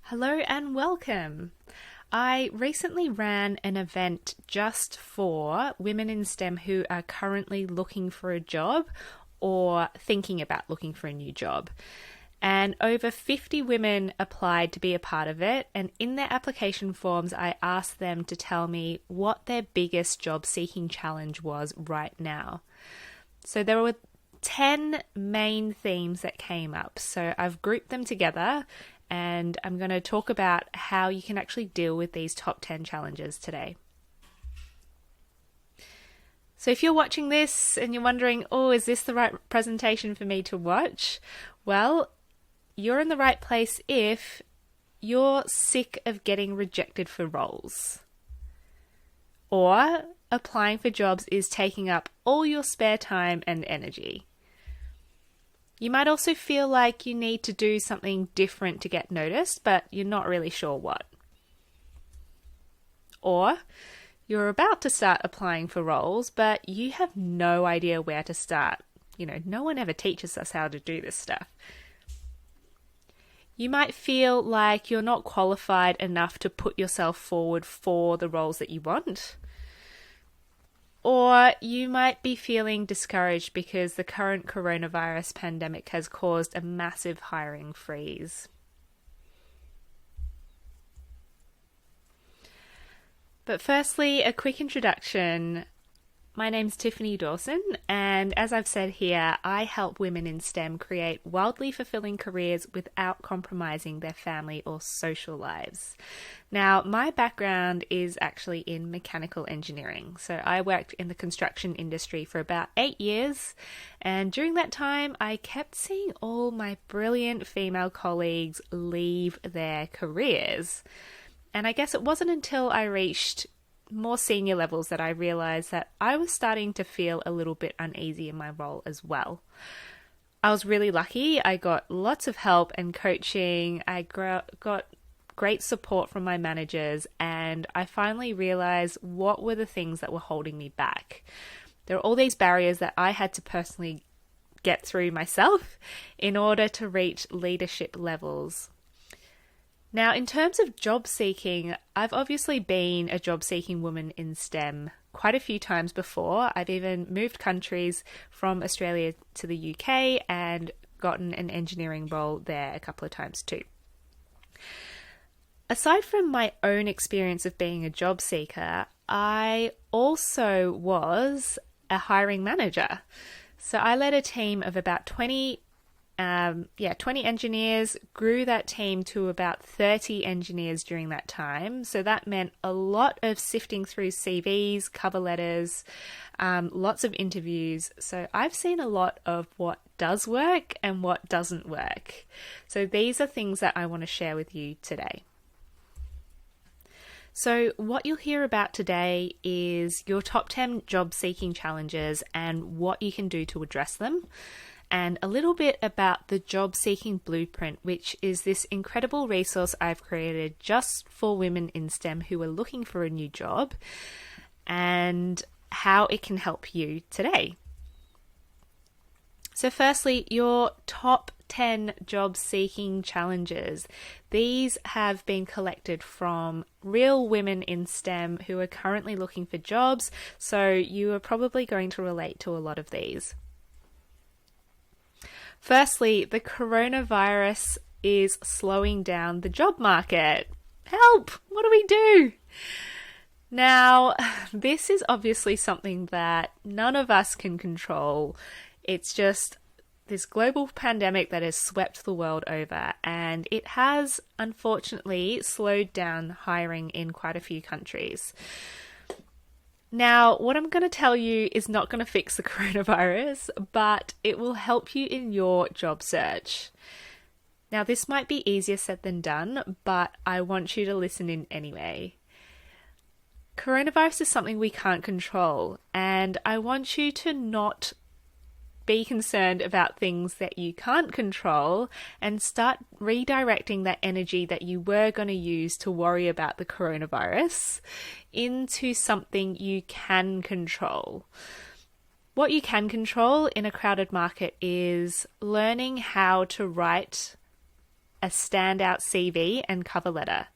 Hello and welcome. I recently ran an event just for women in STEM who are currently looking for a job or thinking about looking for a new job. And over 50 women applied to be a part of it. And in their application forms, I asked them to tell me what their biggest job seeking challenge was right now. So there were 10 main themes that came up. So I've grouped them together and I'm going to talk about how you can actually deal with these top 10 challenges today. So if you're watching this and you're wondering, is this the right presentation for me to watch? Well, you're in the right place if you're sick of getting rejected for roles, or applying for jobs is taking up all your spare time and energy. You might also feel like you need to do something different to get noticed, but you're not really sure what. Or you're about to start applying for roles, but you have no idea where to start. No one ever teaches us how to do this stuff. You might feel like you're not qualified enough to put yourself forward for the roles that you want. Or you might be feeling discouraged because the current coronavirus pandemic has caused a massive hiring freeze. But firstly, a quick introduction. My name's Tiffany Dawson, and as I've said here, I help women in STEM create wildly fulfilling careers without compromising their family or social lives. Now, my background is actually in mechanical engineering. So I worked in the construction industry for about 8 years, and during that time, I kept seeing all my brilliant female colleagues leave their careers. And I guess it wasn't until I reached more senior levels that I realized that I was starting to feel a little bit uneasy in my role as well. I was really lucky. I got lots of help and coaching. I got great support from my managers, and I finally realized what were the things that were holding me back. There were all these barriers that I had to personally get through myself in order to reach leadership levels. Now, in terms of job seeking, I've obviously been a job seeking woman in STEM quite a few times before. I've even moved countries from Australia to the UK and gotten an engineering role there a couple of times too. Aside from my own experience of being a job seeker, I also was a hiring manager. So I led a team of about 20 engineers, grew that team to about 30 engineers during that time. So that meant a lot of sifting through CVs, cover letters, lots of interviews. So I've seen a lot of what does work and what doesn't work. So these are things that I want to share with you today. So what you'll hear about today is your top 10 job seeking challenges and what you can do to address them, and a little bit about the Job Seeking Blueprint, which is this incredible resource I've created just for women in STEM who are looking for a new job, and how it can help you today. So firstly, your top 10 job seeking challenges. These have been collected from real women in STEM who are currently looking for jobs, so you are probably going to relate to a lot of these. Firstly, the coronavirus is slowing down the job market. Help! What do we do? Now, this is obviously something that none of us can control. It's just this global pandemic that has swept the world over, and it has unfortunately slowed down hiring in quite a few countries. Now, what I'm going to tell you is not going to fix the coronavirus, but it will help you in your job search. Now, this might be easier said than done, but I want you to listen in anyway. Coronavirus is something we can't control, and I want you to not be concerned about things that you can't control and start redirecting that energy that you were going to use to worry about the coronavirus into something you can control. What you can control in a crowded market is learning how to write a standout CV and cover letter.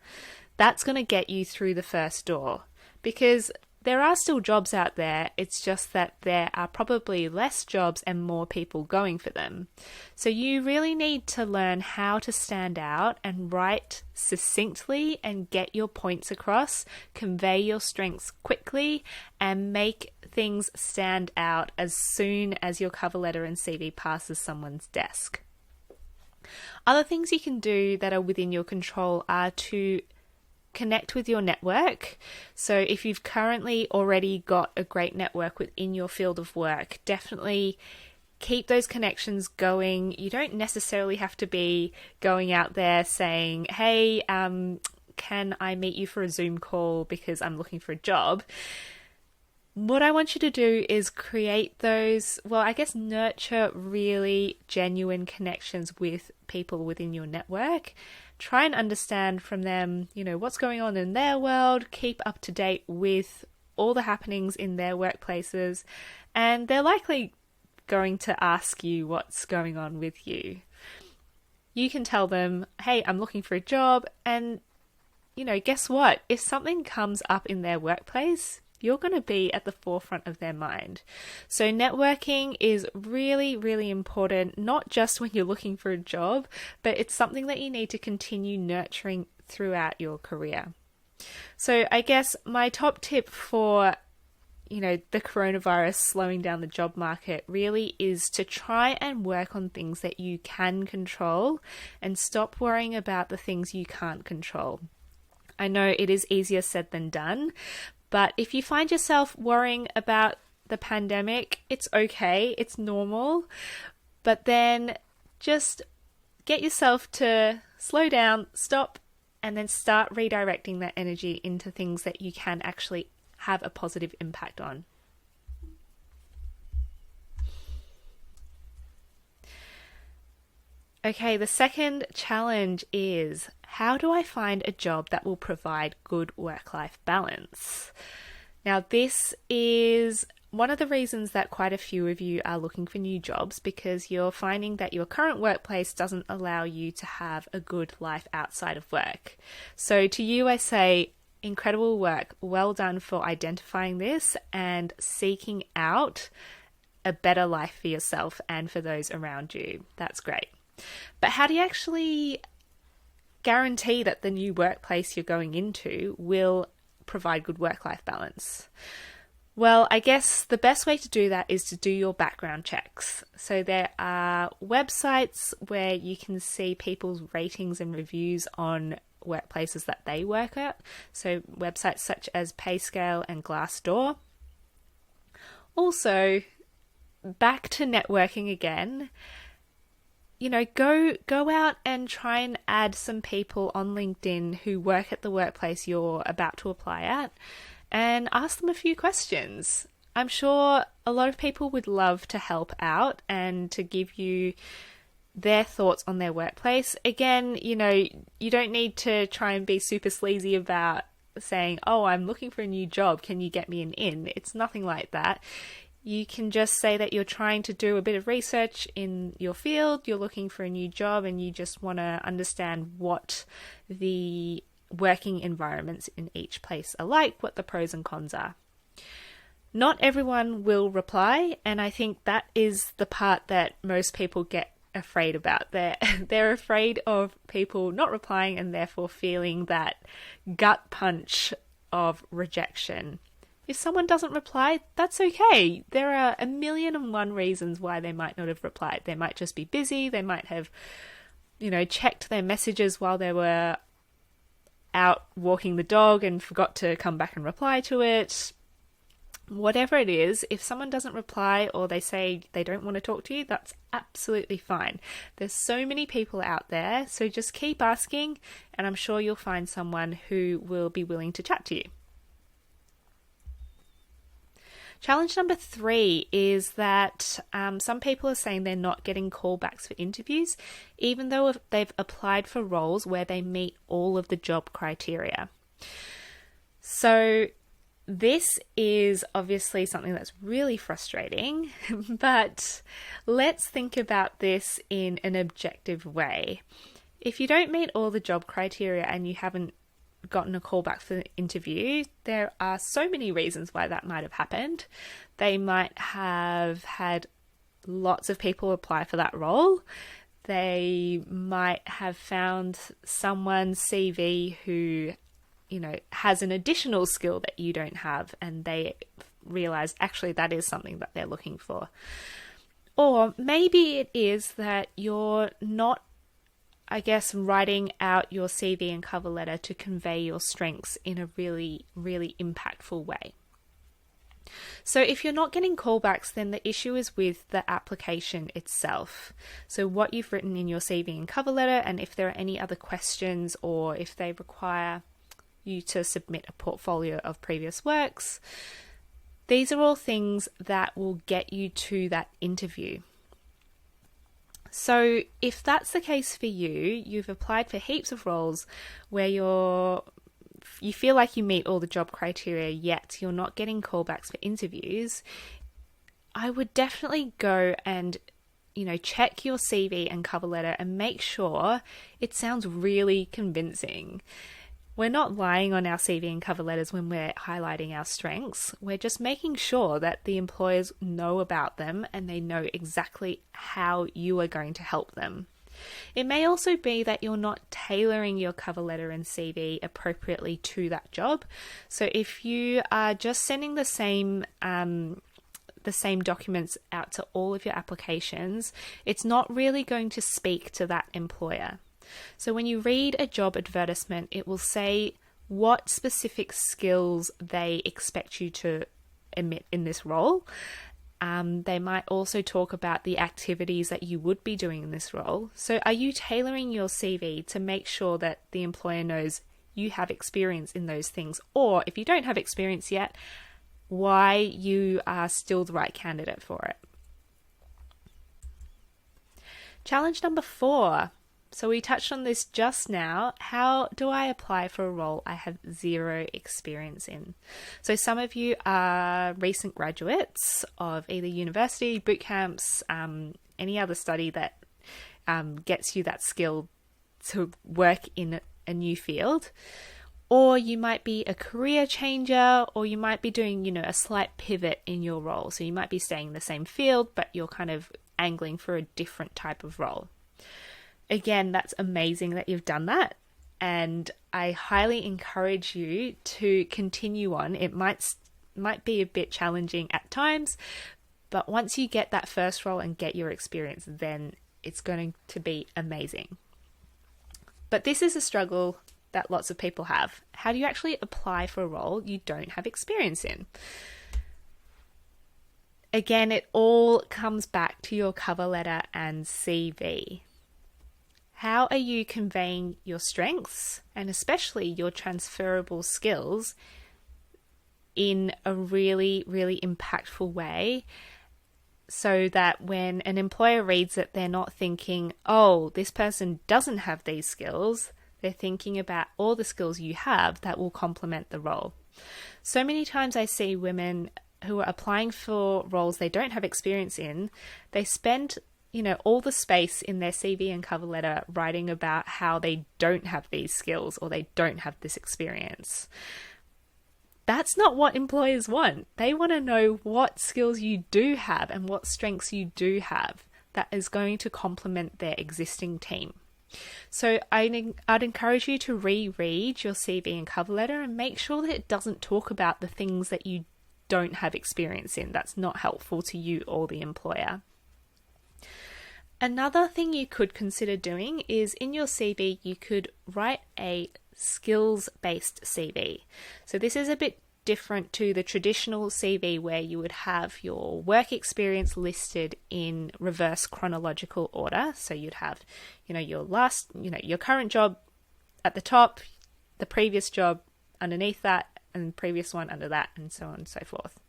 That's going to get you through the first door, because there are still jobs out there. It's just that there are probably less jobs and more people going for them. So you really need to learn how to stand out and write succinctly and get your points across, convey your strengths quickly, and make things stand out as soon as your cover letter and CV passes someone's desk. Other things you can do that are within your control are to connect with your network. So if you've currently already got a great network within your field of work, definitely keep those connections going. You don't necessarily have to be going out there saying, hey, can I meet you for a Zoom call because I'm looking for a job? What I want you to do is create those, nurture really genuine connections with people within your network. Try and understand from them, what's going on in their world, keep up to date with all the happenings in their workplaces, and they're likely going to ask you what's going on with you. You can tell them, hey, I'm looking for a job, and, guess what? If something comes up in their workplace, you're going to be at the forefront of their mind. So networking is really, really important, not just when you're looking for a job, but it's something that you need to continue nurturing throughout your career. So I guess my top tip for, the coronavirus slowing down the job market really is to try and work on things that you can control and stop worrying about the things you can't control. I know it is easier said than done, but if you find yourself worrying about the pandemic, it's okay, it's normal, but then just get yourself to slow down, stop, and then start redirecting that energy into things that you can actually have a positive impact on. Okay, the second challenge is, how do I find a job that will provide good work-life balance? Now, this is one of the reasons that quite a few of you are looking for new jobs, because you're finding that your current workplace doesn't allow you to have a good life outside of work. So to you, I say, incredible work. Well done for identifying this and seeking out a better life for yourself and for those around you. That's great. But how do you actually guarantee that the new workplace you're going into will provide good work-life balance? Well, I guess the best way to do that is to do your background checks. So there are websites where you can see people's ratings and reviews on workplaces that they work at. So websites such as Payscale and Glassdoor. Also, back to networking again. Go out and try and add some people on LinkedIn who work at the workplace you're about to apply at and ask them a few questions. I'm sure a lot of people would love to help out and to give you their thoughts on their workplace. Again, you don't need to try and be super sleazy about saying, oh, I'm looking for a new job, can you get me an in? It's nothing like that. You can just say that you're trying to do a bit of research in your field, you're looking for a new job, and you just want to understand what the working environments in each place are like, what the pros and cons are. Not everyone will reply, and I think that is the part that most people get afraid about. They're afraid of people not replying and therefore feeling that gut punch of rejection. If someone doesn't reply, that's okay. There are 1,000,001 reasons why they might not have replied. They might just be busy. They might have, checked their messages while they were out walking the dog and forgot to come back and reply to it. Whatever it is, if someone doesn't reply or they say they don't want to talk to you, that's absolutely fine. There's so many people out there, so just keep asking, and I'm sure you'll find someone who will be willing to chat to you. Challenge number 3 is that some people are saying they're not getting callbacks for interviews, even though they've applied for roles where they meet all of the job criteria. So this is obviously something that's really frustrating, but let's think about this in an objective way. If you don't meet all the job criteria and you haven't gotten a call back for the interview, there are so many reasons why that might have happened. They might have had lots of people apply for that role. They might have found someone's CV who, has an additional skill that you don't have, and they realize actually that is something that they're looking for. Or maybe it is that you're not, writing out your CV and cover letter to convey your strengths in a really, really impactful way. So if you're not getting callbacks, then the issue is with the application itself. So what you've written in your CV and cover letter, and if there are any other questions or if they require you to submit a portfolio of previous works, these are all things that will get you to that interview. So if that's the case for you, you've applied for heaps of roles where you feel like you meet all the job criteria, yet you're not getting callbacks for interviews, I would definitely go and, check your CV and cover letter and make sure it sounds really convincing. We're not lying on our CV and cover letters when we're highlighting our strengths. We're just making sure that the employers know about them and they know exactly how you are going to help them. It may also be that you're not tailoring your cover letter and CV appropriately to that job. So if you are just sending the same documents out to all of your applications, it's not really going to speak to that employer. So when you read a job advertisement, it will say what specific skills they expect you to emit in this role. They might also talk about the activities that you would be doing in this role. So are you tailoring your CV to make sure that the employer knows you have experience in those things? Or if you don't have experience yet, why you are still the right candidate for it? Challenge number 4. So we touched on this just now. How do I apply for a role I have zero experience in? So some of you are recent graduates of either university, boot camps, any other study that gets you that skill to work in a new field. Or you might be a career changer, or you might be doing, a slight pivot in your role. So you might be staying in the same field, but you're kind of angling for a different type of role. Again, that's amazing that you've done that, and I highly encourage you to continue on. It might be a bit challenging at times, but once you get that first role and get your experience, then it's going to be amazing. But this is a struggle that lots of people have. How do you actually apply for a role you don't have experience in? Again, it all comes back to your cover letter and CV. How are you conveying your strengths and especially your transferable skills in a really, really impactful way, so that when an employer reads it, they're not thinking, oh, this person doesn't have these skills. They're thinking about all the skills you have that will complement the role. So many times I see women who are applying for roles they don't have experience in, they spend all the space in their CV and cover letter writing about how they don't have these skills or they don't have this experience. That's not what employers want. They want to know what skills you do have and what strengths you do have that is going to complement their existing team. So I'd encourage you to reread your CV and cover letter and make sure that it doesn't talk about the things that you don't have experience in. That's not helpful to you or the employer. Another thing you could consider doing is in your CV, you could write a skills-based CV. So this is a bit different to the traditional CV where you would have your work experience listed in reverse chronological order. So you'd have, your current job at the top, the previous job underneath that, and the previous one under that, and so on and so forth.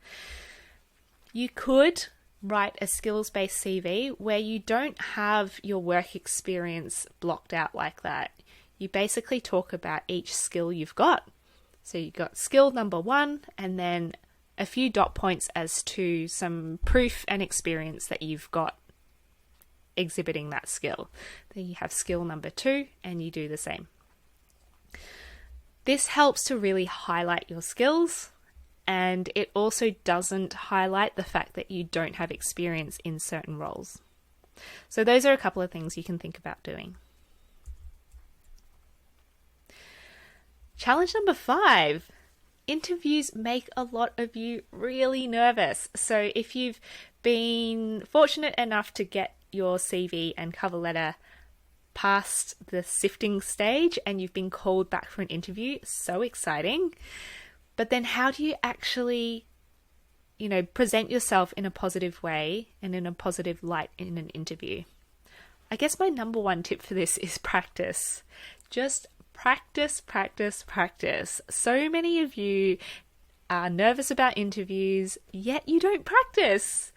You could write a skills-based CV where you don't have your work experience blocked out like that. You basically talk about each skill you've got. So you've got skill number 1 and then a few dot points as to some proof and experience that you've got exhibiting that skill. Then you have skill number 2 and you do the same. This helps to really highlight your skills, and it also doesn't highlight the fact that you don't have experience in certain roles. So those are a couple of things you can think about doing. Challenge number 5. Interviews make a lot of you really nervous. So if you've been fortunate enough to get your CV and cover letter past the sifting stage and you've been called back for an interview, so exciting. But then how do you actually, present yourself in a positive way and in a positive light in an interview? I guess my number 1 tip for this is practice. Just practice, practice, practice. So many of you are nervous about interviews, yet you don't practice.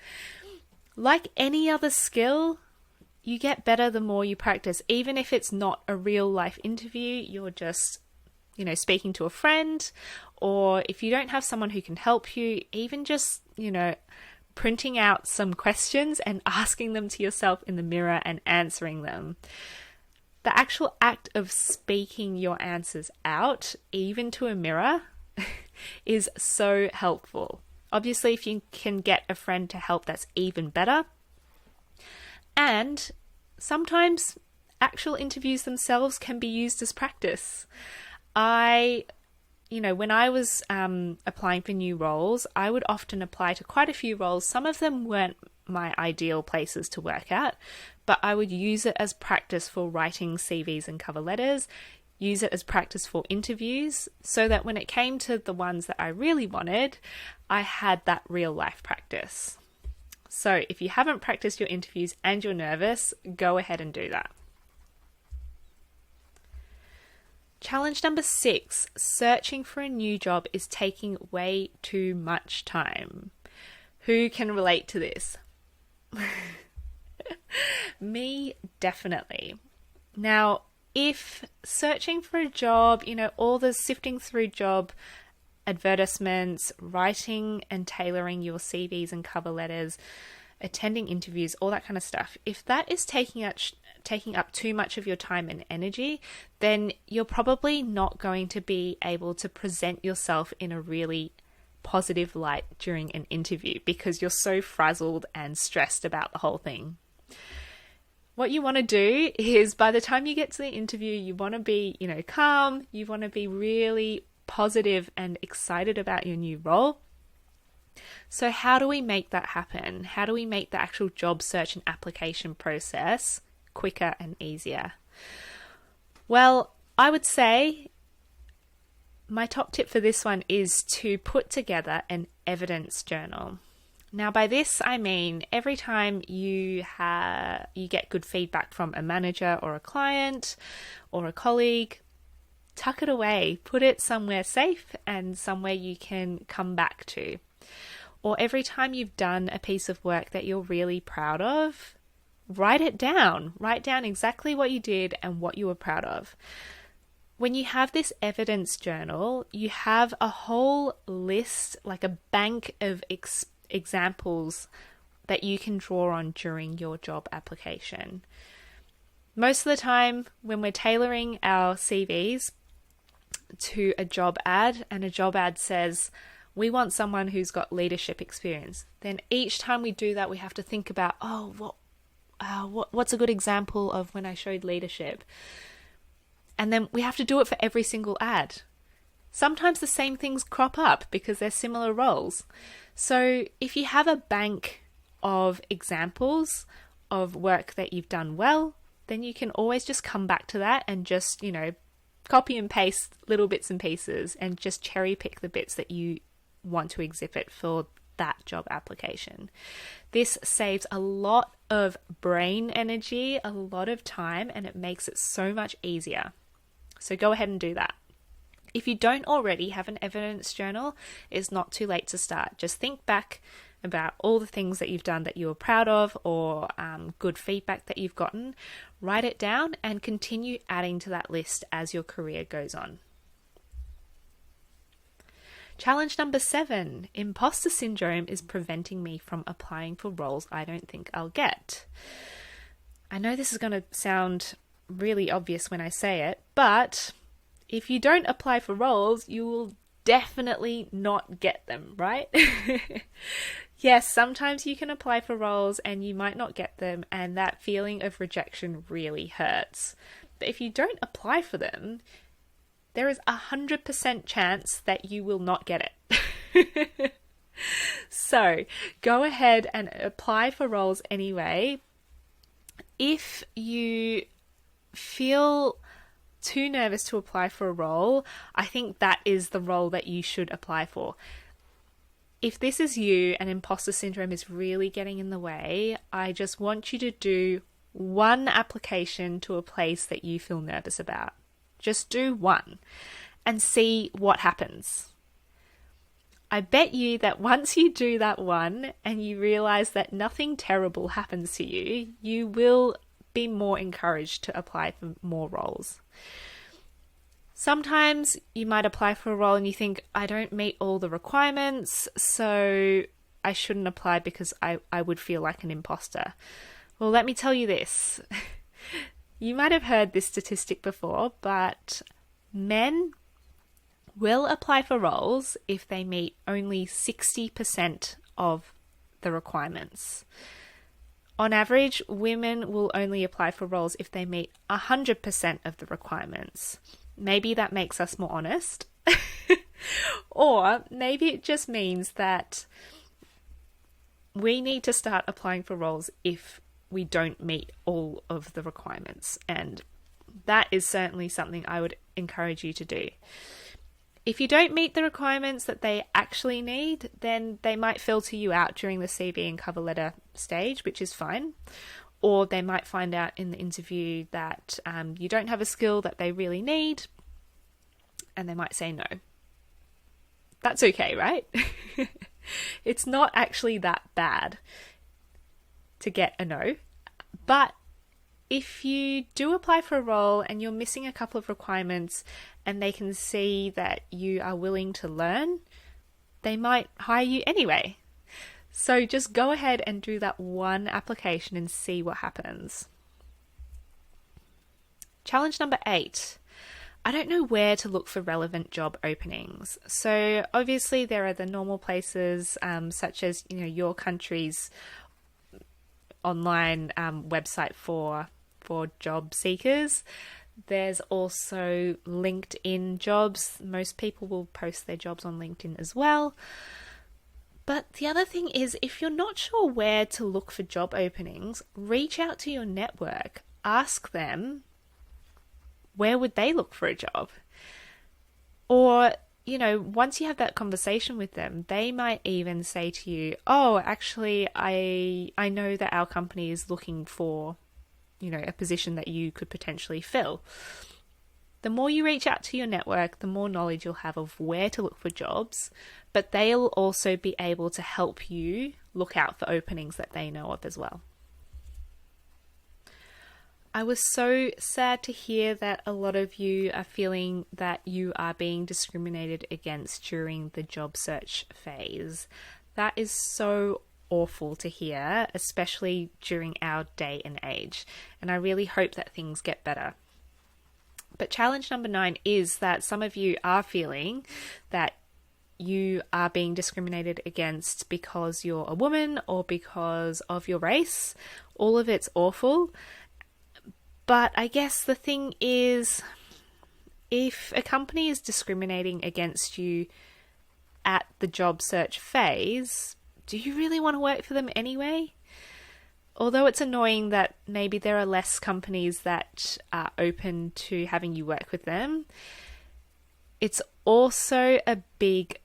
Like any other skill, you get better the more you practice. Even if it's not a real life interview, you're just, speaking to a friend, or if you don't have someone who can help you, even just, printing out some questions and asking them to yourself in the mirror and answering them. The actual act of speaking your answers out, even to a mirror, is so helpful. Obviously, if you can get a friend to help, that's even better. And sometimes actual interviews themselves can be used as practice. When I was applying for new roles, I would often apply to quite a few roles. Some of them weren't my ideal places to work at, but I would use it as practice for writing CVs and cover letters, use it as practice for interviews, so that when it came to the ones that I really wanted, I had that real life practice. So if you haven't practiced your interviews and you're nervous, go ahead and do that. Challenge number 6, searching for a new job is taking way too much time. Who can relate to this? Me, definitely. Now, if searching for a job, all the sifting through job advertisements, writing and tailoring your CVs and cover letters, attending interviews, all that kind of stuff, if that is taking up too much of your time and energy, then you're probably not going to be able to present yourself in a really positive light during an interview because you're so frazzled and stressed about the whole thing. What you want to do is by the time you get to the interview, you want to be, calm, you want to be really positive and excited about your new role. So how do we make that happen? How do we make the actual job search and application process quicker and easier? Well, I would say my top tip for this one is to put together an evidence journal. Now, by this, I mean every time you get good feedback from a manager or a client or a colleague, tuck it away, put it somewhere safe and somewhere you can come back to. Or every time you've done a piece of work that you're really proud of, write it down. Write down exactly what you did and what you were proud of. When you have this evidence journal, you have a whole list, like a bank of examples that you can draw on during your job application. Most of the time, when we're tailoring our CVs to a job ad, and a job ad says, we want someone who's got leadership experience, then each time we do that, we have to think about, what's a good example of when I showed leadership? And then we have to do it for every single ad. Sometimes the same things crop up because they're similar roles. So if you have a bank of examples of work that you've done well, then you can always just come back to that and just, copy and paste little bits and pieces and just cherry pick the bits that you want to exhibit for that job application. This saves a lot of brain energy, a lot of time, and it makes it so much easier. So go ahead and do that. If you don't already have an evidence journal, it's not too late to start. Just think back about all the things that you've done that you were proud of, or good feedback that you've gotten. Write it down and continue adding to that list as your career goes on. Challenge number 7, Imposter Syndrome is preventing me from applying for roles I don't think I'll get. I know this is going to sound really obvious when I say it, but if you don't apply for roles, you will definitely not get them, right? Yes, sometimes you can apply for roles and you might not get them, and that feeling of rejection really hurts. But if you don't apply for them, there is 100% chance that you will not get it. So go ahead and apply for roles anyway. If you feel too nervous to apply for a role, I think that is the role that you should apply for. If this is you and imposter syndrome is really getting in the way, I just want you to do one application to a place that you feel nervous about. Just do one and see what happens. I bet you that once you do that one and you realize that nothing terrible happens to you, you will be more encouraged to apply for more roles. Sometimes you might apply for a role and you think, I don't meet all the requirements, so I shouldn't apply because I would feel like an imposter. Well, let me tell you this. You might have heard this statistic before, but men will apply for roles if they meet only 60% of the requirements. On average, women will only apply for roles if they meet 100% of the requirements. Maybe that makes us more honest. Or maybe it just means that we need to start applying for roles if we don't meet all of the requirements. And that is certainly something I would encourage you to do. If you don't meet the requirements that they actually need, then they might filter you out during the CV and cover letter stage, which is fine. Or they might find out in the interview that you don't have a skill that they really need, and they might say no. That's okay, right? It's not actually that bad to get a no. But if you do apply for a role and you're missing a couple of requirements and they can see that you are willing to learn, they might hire you anyway. So just go ahead and do that one application and see what happens. Challenge number 8. I don't know where to look for relevant job openings. So obviously there are the normal places such as your country's online website for job seekers. There's also LinkedIn jobs. Most people will post their jobs on LinkedIn as well. But the other thing is, if you're not sure where to look for job openings, reach out to your network. Ask them, where would they look for a job? Or, once you have that conversation with them, they might even say to you, oh, actually, I know that our company is looking for, a position that you could potentially fill. The more you reach out to your network, the more knowledge you'll have of where to look for jobs, but they'll also be able to help you look out for openings that they know of as well. I was so sad to hear that a lot of you are feeling that you are being discriminated against during the job search phase. That is so awful to hear, especially during our day and age, and I really hope that things get better. But challenge number 9 is that some of you are feeling that you are being discriminated against because you're a woman or because of your race. All of it's awful. But I guess the thing is, if a company is discriminating against you at the job search phase, do you really want to work for them anyway? Although it's annoying that maybe there are less companies that are open to having you work with them, it's also a big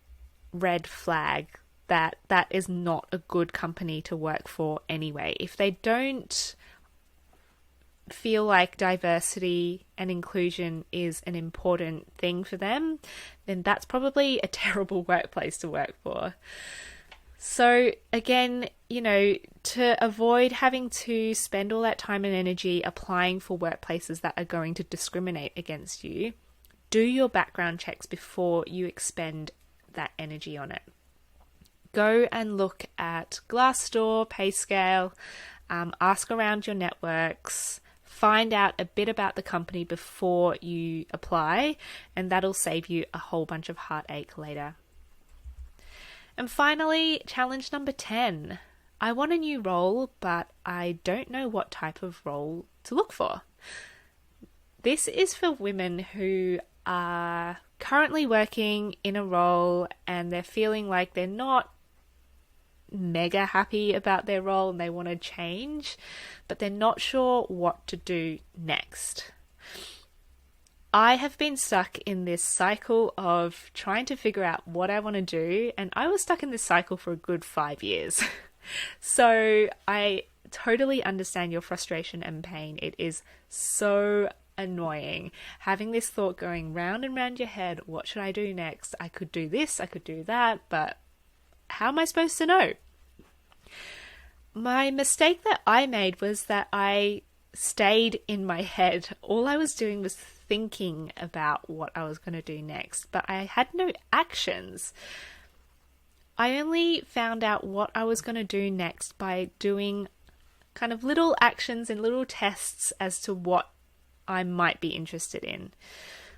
red flag that that is not a good company to work for anyway. If they don't feel like diversity and inclusion is an important thing for them, then that's probably a terrible workplace to work for. So again, to avoid having to spend all that time and energy applying for workplaces that are going to discriminate against you, do your background checks before you expend that energy on it. Go and look at Glassdoor, PayScale, ask around your networks, find out a bit about the company before you apply, and that'll save you a whole bunch of heartache later. And finally, challenge number 10. I want a new role, but I don't know what type of role to look for. This is for women who are currently working in a role and they're feeling like they're not mega happy about their role and they want to change, but they're not sure what to do next. I have been stuck in this cycle of trying to figure out what I want to do, and I was stuck in this cycle for a good 5 years. So I totally understand your frustration and pain. It is so annoying having this thought going round and round your head. What should I do next? I could do this, I could do that, but how am I supposed to know? My mistake that I made was that I stayed in my head. All I was doing was thinking about what I was going to do next, but I had no actions. I only found out what I was going to do next by doing kind of little actions and little tests as to what I might be interested in.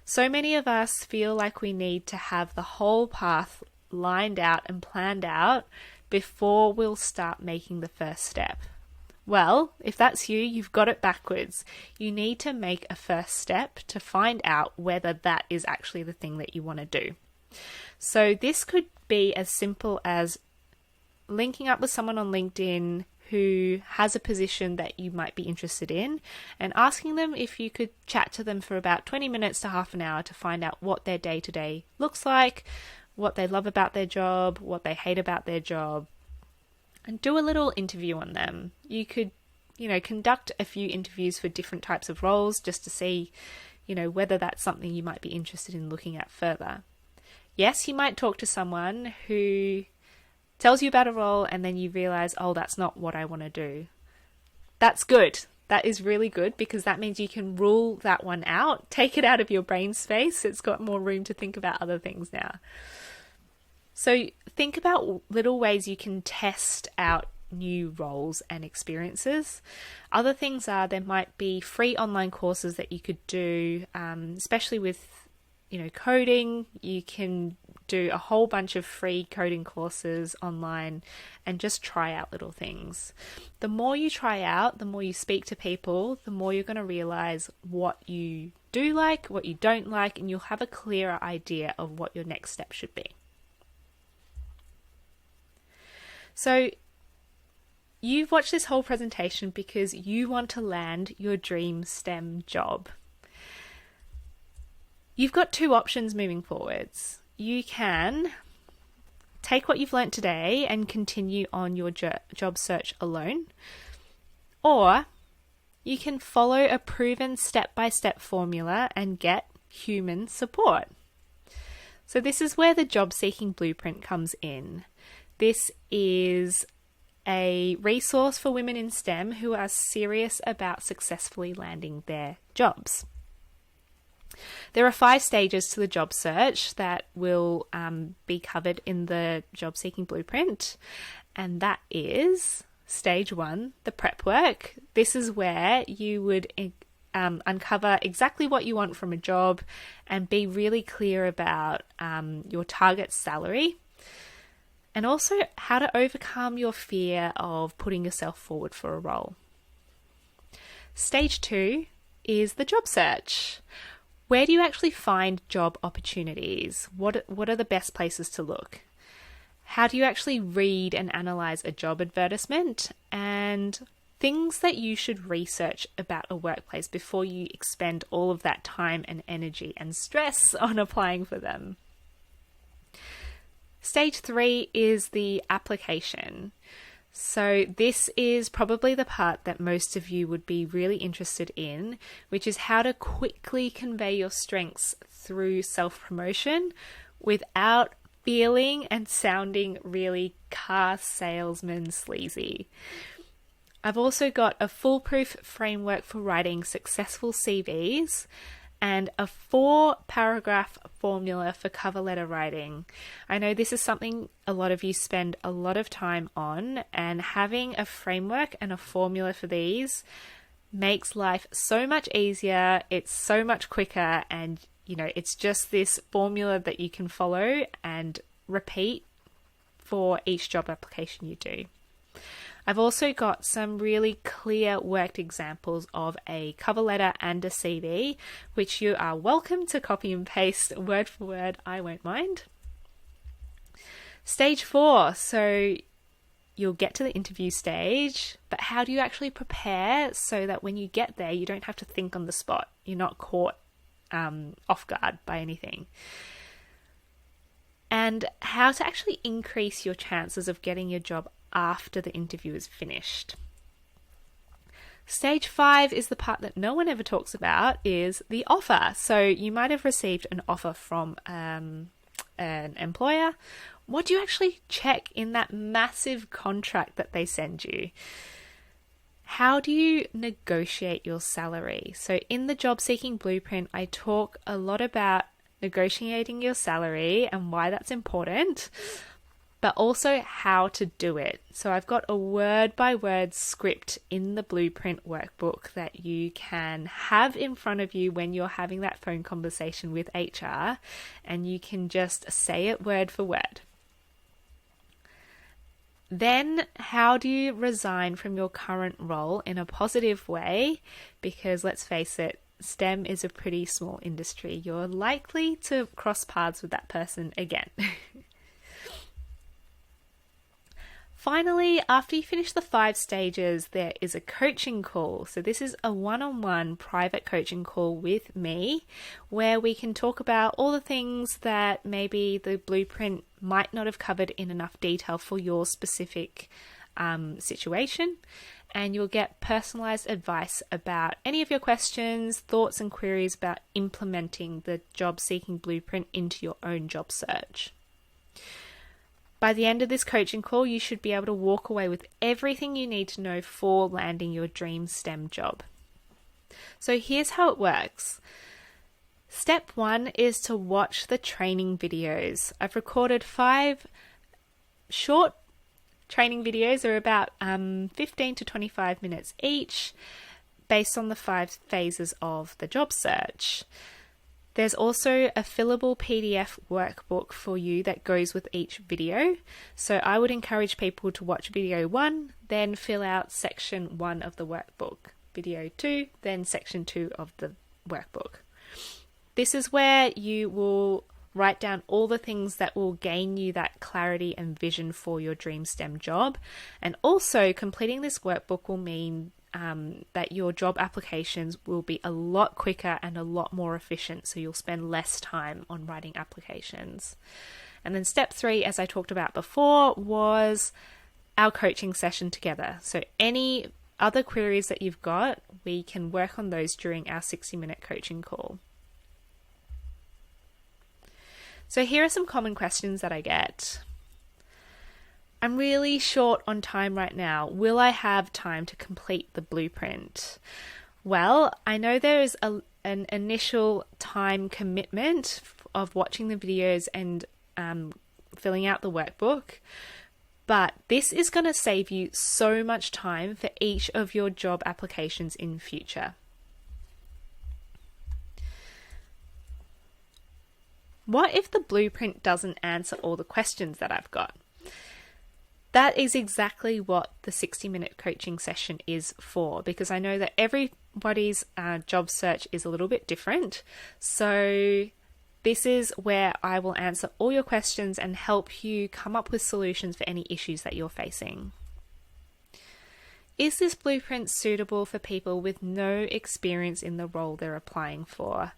So many of us feel like we need to have the whole path lined out and planned out before we'll start making the first step. Well, if that's you, you've got it backwards. You need to make a first step to find out whether that is actually the thing that you want to do. So this could be as simple as linking up with someone on LinkedIn who has a position that you might be interested in and asking them if you could chat to them for about 20 minutes to half an hour to find out what their day-to-day looks like, what they love about their job, what they hate about their job, and do a little interview on them. You could, conduct a few interviews for different types of roles just to see, whether that's something you might be interested in looking at further. Yes, you might talk to someone who tells you about a role and then you realize, oh, that's not what I want to do. That's good. That is really good because that means you can rule that one out, take it out of your brain space. It's got more room to think about other things now. So think about little ways you can test out new roles and experiences. Other things are there might be free online courses that you could do, especially with coding. You can do a whole bunch of free coding courses online and just try out little things. The more you try out, the more you speak to people, the more you're going to realize what you do like, what you don't like, and you'll have a clearer idea of what your next step should be. So you've watched this whole presentation because you want to land your dream STEM job. You've got two options moving forwards. You can take what you've learnt today and continue on your job search alone, or you can follow a proven step-by-step formula and get human support. So this is where the job seeking blueprint comes in. This is a resource for women in STEM who are serious about successfully landing their jobs. There are 5 stages to the job search that will be covered in the job seeking blueprint, and that is stage 1, the prep work. This is where you would uncover exactly what you want from a job and be really clear about your target salary, and also how to overcome your fear of putting yourself forward for a role. Stage 2 is the job search. Where do you actually find job opportunities? What are the best places to look? How do you actually read and analyze a job advertisement? And things that you should research about a workplace before you expend all of that time and energy and stress on applying for them. Stage 3 is the application. So this is probably the part that most of you would be really interested in, which is how to quickly convey your strengths through self-promotion without feeling and sounding really car salesman sleazy. I've also got a foolproof framework for writing successful CVs, and a 4-paragraph formula for cover letter writing. I know this is something a lot of you spend a lot of time on, and having a framework and a formula for these makes life so much easier. It's so much quicker, and it's just this formula that you can follow and repeat for each job application you do. I've also got some really clear worked examples of a cover letter and a CV, which you are welcome to copy and paste word for word. I won't mind. Stage 4. So you'll get to the interview stage, but how do you actually prepare so that when you get there, you don't have to think on the spot? You're not caught off guard by anything. And how to actually increase your chances of getting your job after the interview is finished. Stage 5 is the part that no one ever talks about, is the offer. So you might have received an offer from an employer. What do you actually check in that massive contract that they send you? How do you negotiate your salary? So in the job seeking blueprint, I talk a lot about negotiating your salary and why that's important, but also how to do it. So I've got a word-by-word script in the blueprint workbook that you can have in front of you when you're having that phone conversation with HR, and you can just say it word for word. Then, how do you resign from your current role in a positive way? Because let's face it, STEM is a pretty small industry. You're likely to cross paths with that person again. Finally, after you finish the 5 stages, there is a coaching call. So this is a one-on-one private coaching call with me, where we can talk about all the things that maybe the blueprint might not have covered in enough detail for your specific situation. And you'll get personalized advice about any of your questions, thoughts and queries about implementing the job seeking blueprint into your own job search. By the end of this coaching call, you should be able to walk away with everything you need to know for landing your dream STEM job. So here's how it works. Step 1 is to watch the training videos. I've recorded 5 short training videos. They're about 15 to 25 minutes each, based on the 5 phases of the job search. There's also a fillable PDF workbook for you that goes with each video. So I would encourage people to watch video 1, then fill out section 1 of the workbook. Video 2, then section 2 of the workbook. This is where you will write down all the things that will gain you that clarity and vision for your dream STEM job. And also completing this workbook will mean that your job applications will be a lot quicker and a lot more efficient, so you'll spend less time on writing applications. And then step 3, as I talked about before, was our coaching session together. So any other queries that you've got, we can work on those during our 60-minute coaching call. So here are some common questions that I get. I'm really short on time right now. Will I have time to complete the blueprint? Well, I know there is an initial time commitment of watching the videos and filling out the workbook, but this is going to save you so much time for each of your job applications in future. What if the blueprint doesn't answer all the questions that I've got? That is exactly what the 60-minute coaching session is for, because I know that everybody's job search is a little bit different. So this is where I will answer all your questions and help you come up with solutions for any issues that you're facing. Is this blueprint suitable for people with no experience in the role they're applying for?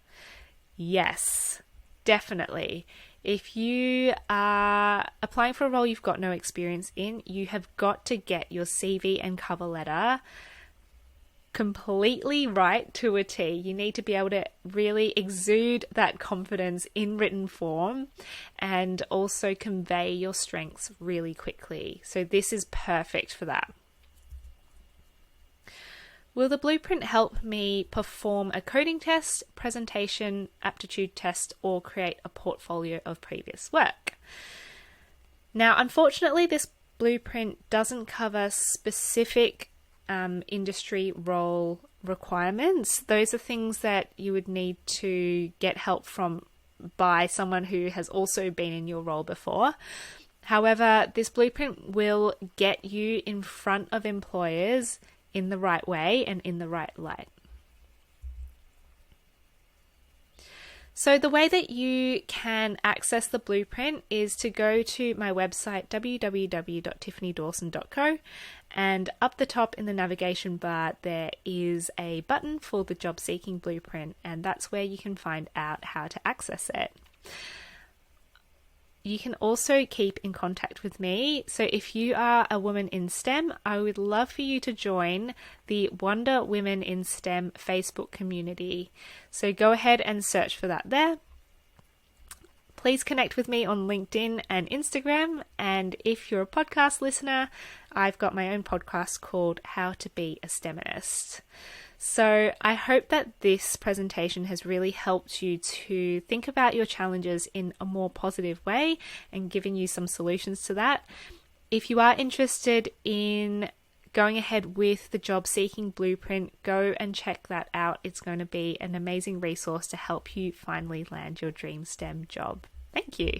Yes, definitely. If you are applying for a role you've got no experience in, you have got to get your CV and cover letter completely right to a T. You need to be able to really exude that confidence in written form and also convey your strengths really quickly. So this is perfect for that. Will the blueprint help me perform a coding test, presentation, aptitude test, or create a portfolio of previous work? Now, unfortunately, this blueprint doesn't cover specific industry role requirements. Those are things that you would need to get help from by someone who has also been in your role before. However, this blueprint will get you in front of employers in the right way and in the right light. So the way that you can access the blueprint is to go to my website, www.tiffanydawson.co, and up the top in the navigation bar, there is a button for the job seeking blueprint, and that's where you can find out how to access it. You can also keep in contact with me. So if you are a woman in STEM, I would love for you to join the Wonder Women in STEM Facebook community. So go ahead and search for that there. Please connect with me on LinkedIn and Instagram. And if you're a podcast listener, I've got my own podcast called How to Be a STEMinist. So I hope that this presentation has really helped you to think about your challenges in a more positive way and given you some solutions to that. If you are interested in going ahead with the job seeking blueprint, go and check that out. It's going to be an amazing resource to help you finally land your dream STEM job. Thank you.